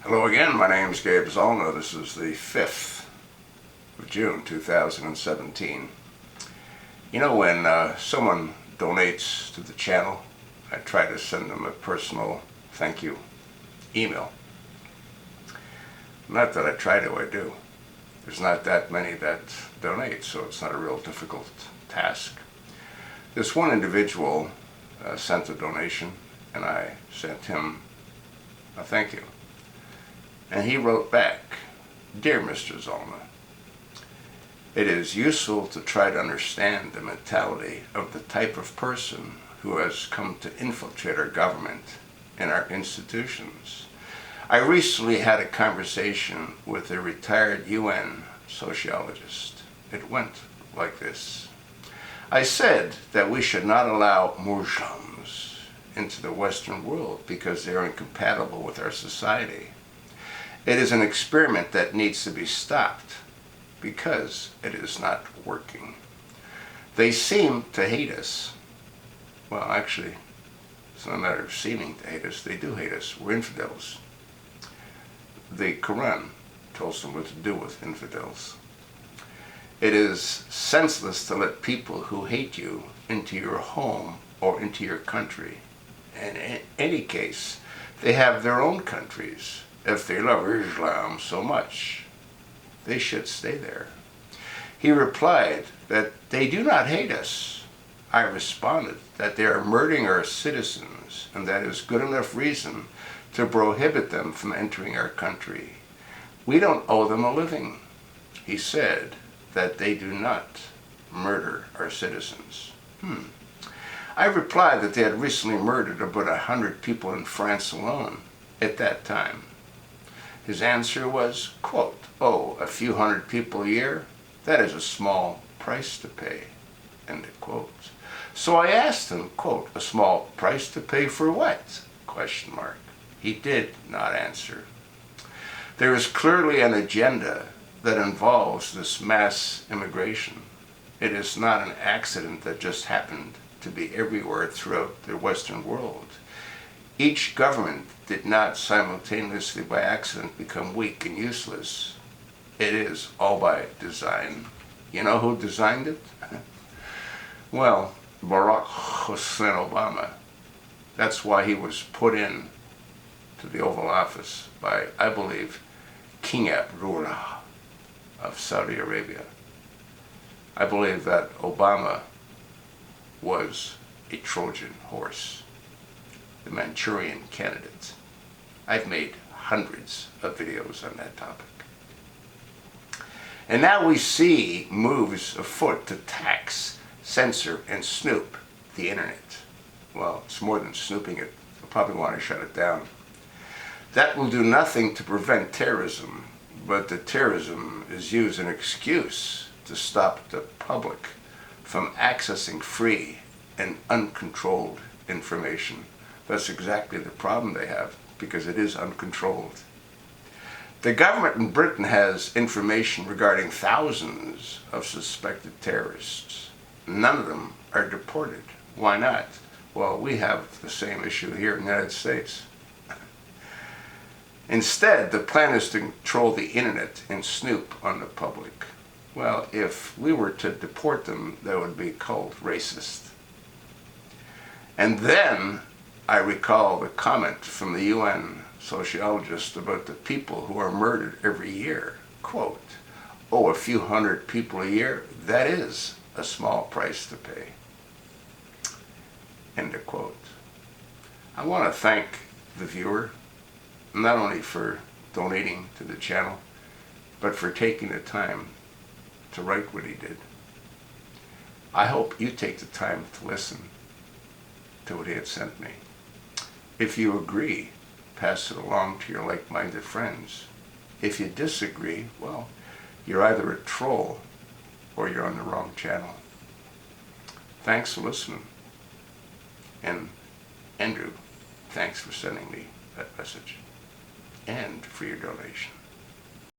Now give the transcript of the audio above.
Hello again, my name is Gabe Zollner. This is the 5th of June 2017. You know, when someone donates to the channel, I try to send them a personal thank you email. Not that I try to, I do. There's not that many that donate, so it's not a real difficult task. This one individual sent a donation, and I sent him a thank you. And he wrote back, "Dear Mr. Zollner, it is useful to try to understand the mentality of the type of person who has come to infiltrate our government and our institutions. I recently had a conversation with a retired UN sociologist. It went like this. I said that we should not allow Muslims into the Western world because they are incompatible with our society. It is an experiment that needs to be stopped because it is not working. They seem to hate us." Well, actually, it's not a matter of seeming to hate us. They do hate us. We're infidels. The Quran tells them what to do with infidels. "It is senseless to let people who hate you into your home or into your country. And in any case, they have their own countries. If they love Islam so much, they should stay there." He replied that they do not hate us. I responded that they are murdering our citizens, and that is good enough reason to prohibit them from entering our country. We don't owe them a living. He said that they do not murder our citizens. I replied that they had recently murdered about 100 people in France alone at that time. His answer was, quote, "Oh, a few hundred people a year? That is a small price to pay," end quote. So I asked him, quote, "A small price to pay for what?" Question mark. He did not answer. There is clearly an agenda that involves this mass immigration. It is not an accident that just happened to be everywhere throughout the Western world. Each government did not simultaneously by accident become weak and useless. It is all by design. You know who designed it? Well, Barack Hussein Obama. That's why he was put in to the Oval Office by, I believe, King Abdullah of Saudi Arabia. I believe that Obama was a Trojan horse, the Manchurian candidate. I've made hundreds of videos on that topic. And now we see moves afoot to tax, censor, and snoop the internet. Well, it's more than snooping it. They'll probably want to shut it down. That will do nothing to prevent terrorism, but the terrorism is used as an excuse to stop the public from accessing free and uncontrolled information. That's exactly the problem they have, because it is uncontrolled. The government in Britain has information regarding thousands of suspected terrorists. None of them are deported. Why not? Well, we have the same issue here in the United States. Instead, the plan is to control the internet and snoop on the public. Well, if we were to deport them, that would be called racist. And then I recall the comment from the UN sociologist about the people who are murdered every year. Quote, "Oh, a few hundred people a year? That is a small price to pay." End of quote. I want to thank the viewer, not only for donating to the channel, but for taking the time to write what he did. I hope you take the time to listen to what he had sent me. If you agree, pass it along to your like-minded friends. If you disagree, well, you're either a troll or you're on the wrong channel. Thanks for listening. And Andrew, thanks for sending me that message and for your donation.